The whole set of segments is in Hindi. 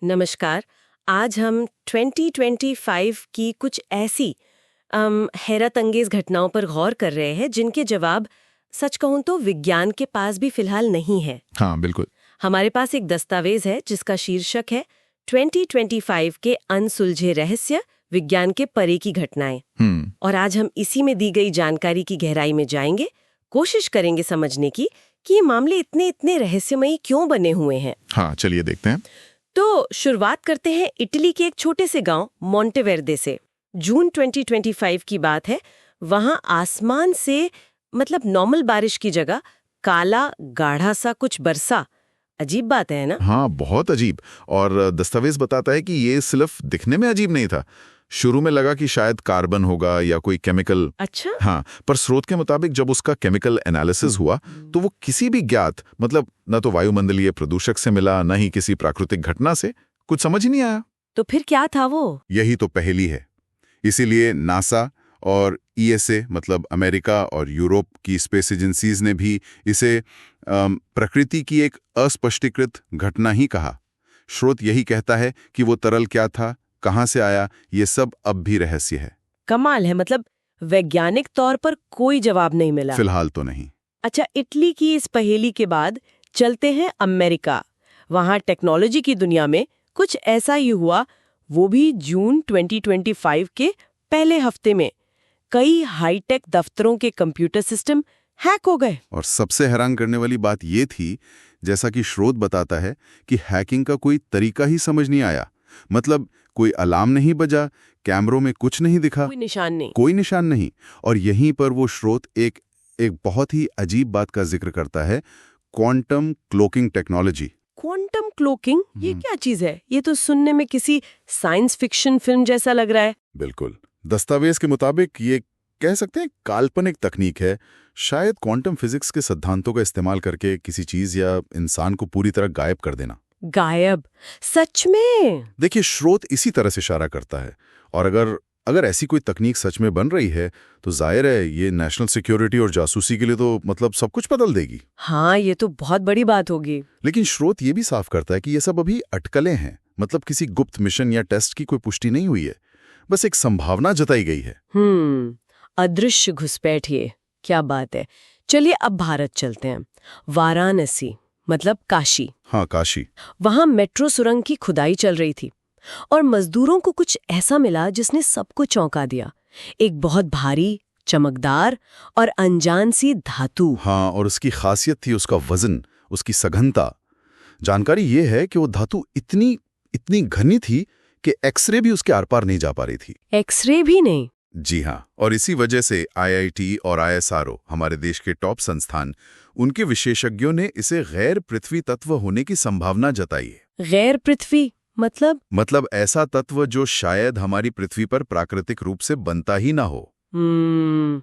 नमस्कार। आज हम 2025 की कुछ ऐसी हैरत अंगेज घटनाओं पर गौर कर रहे हैं जिनके जवाब सच कहूं तो विज्ञान के पास भी फिलहाल नहीं है। हाँ बिल्कुल। हमारे पास एक दस्तावेज है जिसका शीर्षक है 2025 के अनसुलझे रहस्य, विज्ञान के परे की घटनाएं। और आज हम इसी में दी गई जानकारी की गहराई में जाएंगे, कोशिश करेंगे समझने की कि ये मामले इतने इतने रहस्यमयी क्यों बने हुए हैं। हाँ चलिए देखते हैं। तो शुरुआत करते हैं इटली के एक छोटे से गांव मोंटेवेर्दे से। जून 2025 की बात है। वहां आसमान से नॉर्मल बारिश की जगह काला गाढ़ा सा कुछ बरसा। अजीब बात है ना? हाँ बहुत अजीब। और दस्तावेज बताता है कि ये सिर्फ दिखने में अजीब नहीं था। शुरू में लगा कि शायद कार्बन होगा या कोई केमिकल। अच्छा। हाँ, पर स्रोत के मुताबिक जब उसका केमिकल एनालिसिस हुआ तो वो किसी भी ज्ञात न तो वायुमंडलीय प्रदूषक से मिला, न ही किसी प्राकृतिक घटना से। कुछ समझ ही नहीं आया। तो फिर क्या था वो? यही तो पहेली है। इसीलिए नासा और ईएसए अमेरिका और यूरोप की स्पेस एजेंसीज ने भी इसे प्रकृति की एक अस्पष्टीकृत घटना ही कहा। स्रोत यही कहता है कि वो तरल क्या था, कहां से आया, ये सब अब भी रहस्य है। कमाल है, वैज्ञानिक तौर पर कोई जवाब नहीं मिला। फिलहाल तो नहीं। अच्छा, इटली की इस पहेली के बाद चलते हैं अमेरिका। वहां टेक्नोलॉजी की दुनिया में कुछ ऐसा ही हुआ। वो भी जून 2025 के पहले हफ्ते में कई हाईटेक दफ्तरों के कंप्यूटर सिस्टम हैक हो गए। और सबसे हैरान करने वाली बात ये थी, जैसा कि स्रोत बताता है, कि हैकिंग का कोई तरीका ही समझ नहीं आया। कोई अलार्म नहीं बजा, कैमरों में कुछ नहीं दिखा, कोई निशान नहीं। और यहीं पर वो स्रोत एक बहुत ही अजीब बात का जिक्र करता है, quantum cloaking technology. Quantum cloaking, ये क्या चीज है? ये तो सुनने में किसी साइंस फिक्शन फिल्म जैसा लग रहा है। बिल्कुल। दस्तावेज के मुताबिक ये कह सकते हैं काल्पनिक तकनीक है। शायद क्वांटम फिजिक्स के सिद्धांतों का इस्तेमाल करके किसी चीज या इंसान को पूरी तरह गायब कर देना। गायब? सच में? देखिए, स्रोत इसी तरह से इशारा करता है। और अगर ऐसी कोई तकनीक सच में बन रही है तो जाहिर है ये नेशनल सिक्योरिटी और जासूसी के लिए तो सब कुछ बदल देगी। हाँ, ये तो बहुत बड़ी बात होगी। लेकिन स्रोत ये भी साफ करता है कि ये सब अभी अटकलें हैं। किसी गुप्त मिशन या टेस्ट की कोई पुष्टि नहीं हुई है, बस एक संभावना जताई गई है। अदृश्य घुसपैठ, ये क्या बात है। चलिए अब भारत चलते हैं। वाराणसी काशी। हाँ, काशी। वहां मेट्रो सुरंग की खुदाई चल रही थी और मजदूरों को कुछ ऐसा मिला जिसने सबको चौंका दिया। एक बहुत भारी, चमकदार और अनजान सी धातु। हाँ, और उसकी खासियत थी उसका वजन, उसकी सघनता। जानकारी ये है कि वो धातु इतनी घनी थी कि एक्सरे भी उसके आर पार नहीं जा पा रही थी। एक्सरे भी नहीं? जी हाँ। और इसी वजह से आईआईटी और आईएसआरओ, हमारे देश के टॉप संस्थान, उनके विशेषज्ञों ने इसे गैर पृथ्वी तत्व होने की संभावना जताई है। गैर पृथ्वी मतलब ऐसा तत्व जो शायद हमारी पृथ्वी पर प्राकृतिक रूप से बनता ही ना हो।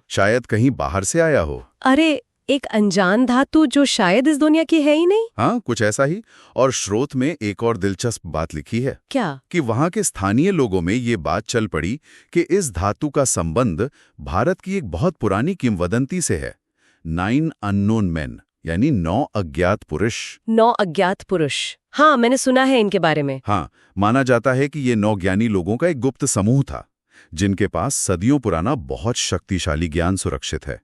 शायद कहीं बाहर से आया हो। अरे, एक अनजान धातु जो शायद इस दुनिया की है ही नहीं। हाँ, कुछ ऐसा ही। और स्रोत में एक और दिलचस्प बात लिखी है। क्या? कि वहां के स्थानीय लोगों में ये बात चल पड़ी कि इस धातु का संबंध भारत की एक बहुत पुरानी किंवदंती से है। 9 अननोन मैन, यानी 9 अज्ञात पुरुष। 9 अज्ञात पुरुष, हाँ मैंने सुना है इनके बारे में। हाँ, माना जाता है कि ये 9 ज्ञानी लोगों का एक गुप्त समूह था जिनके पास सदियों पुराना बहुत शक्तिशाली ज्ञान सुरक्षित है।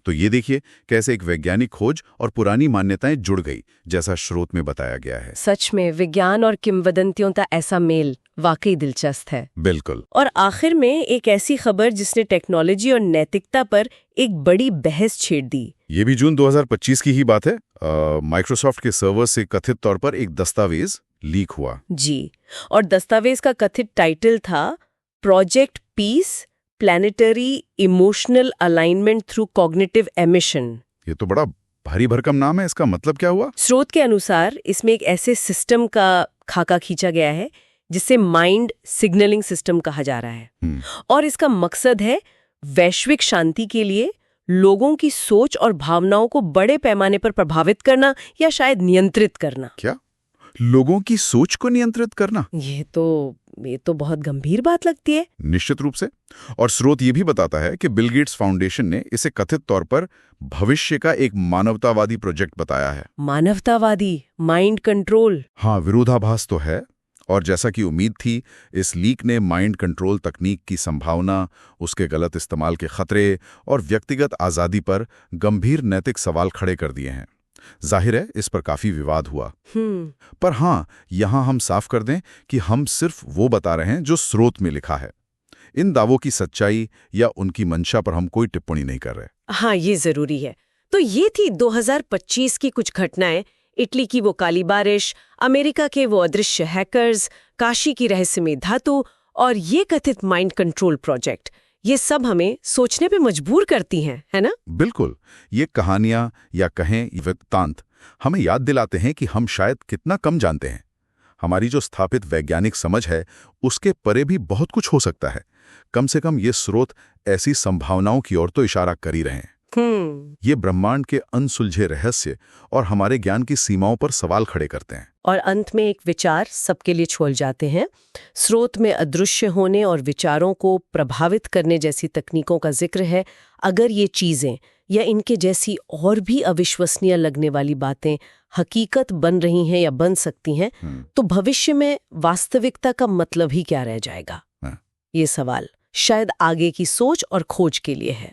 तो ये देखिए कैसे एक वैज्ञानिक खोज और पुरानी मान्यताएं जुड़ गई, जैसा स्रोत में बताया गया है। सच में विज्ञान और किंवदंतियों का ऐसा मेल वाकई दिलचस्प है। बिल्कुल। और आखिर में एक ऐसी खबर जिसने टेक्नोलॉजी और नैतिकता पर एक बड़ी बहस छेड़ दी। ये भी जून 2025 की ही बात है। माइक्रोसॉफ्ट के सर्वर से कथित तौर पर एक दस्तावेज लीक हुआ। जी, और दस्तावेज का कथित टाइटल था project peace, planetary emotional alignment through cognitive emission. ये तो बड़ा भारी भरकम नाम है। इसका मतलब क्या हुआ? स्रोत के अनुसार इसमें एक ऐसे सिस्टम का खाका खींचा गया है जिसे माइंड सिग्नलिंग सिस्टम कहा जा रहा है। और इसका मकसद है वैश्विक शांति के लिए लोगों की सोच और भावनाओं को बड़े पैमाने पर प्रभावित करना या शायद नियंत्रित करना। क्या? लोगों की सोच को नियंत्रित करना? ये तो बहुत गंभीर बात लगती है। निश्चित रूप से। और स्रोत ये भी बताता है कि बिल गेट्स फाउंडेशन ने इसे कथित तौर पर भविष्य का एक मानवतावादी प्रोजेक्ट बताया है। मानवतावादी? Mind control? हाँ, विरोधाभास तो है। और जैसा कि उम्मीद थी, इस लीक ने माइंड कंट्रोल तकनीक की संभावना, उसके गलत इस्तेमाल के खतरे और व्यक्तिगत आज़ादी पर गंभीर नैतिक सवाल खड़े कर दिए हैं। जाहिर है, इस पर काफी विवाद हुआ। पर हाँ, यहाँ हम साफ कर दें कि हम सिर्फ वो बता रहे हैं जो स्रोत में लिखा है। इन दावों की सच्चाई या उनकी मंशा पर हम कोई टिप्पणी नहीं कर रहे। हाँ, ये जरूरी है। तो ये थी 2025 की कुछ घटनाएं। इटली की वो काली बारिश, अमेरिका के वो अदृश्य हैकर्स, काशी की रहस्यमय धातु और ये कथित माइंड कंट्रोल प्रोजेक्ट। ये सब हमें सोचने पे मजबूर करती हैं, है ना? बिल्कुल। ये कहानियां या कहें वृत्तांत हमें याद दिलाते हैं कि हम शायद कितना कम जानते हैं। हमारी जो स्थापित वैज्ञानिक समझ है, उसके परे भी बहुत कुछ हो सकता है। कम से कम ये स्रोत ऐसी संभावनाओं की ओर तो इशारा कर ही रहे हैं। ये ब्रह्मांड के अनसुलझे रहस्य और हमारे ज्ञान की सीमाओं पर सवाल खड़े करते हैं। और अंत में एक विचार सबके लिए छोड़ जाते हैं। स्रोत में अदृश्य होने और विचारों को प्रभावित करने जैसी तकनीकों का जिक्र है। अगर ये चीजें या इनके जैसी और भी अविश्वसनीय लगने वाली बातें हकीकत बन रही हैं या बन सकती हैं, तो भविष्य में वास्तविकता का मतलब ही क्या रह जाएगा? ये सवाल शायद आगे की सोच और खोज के लिए है।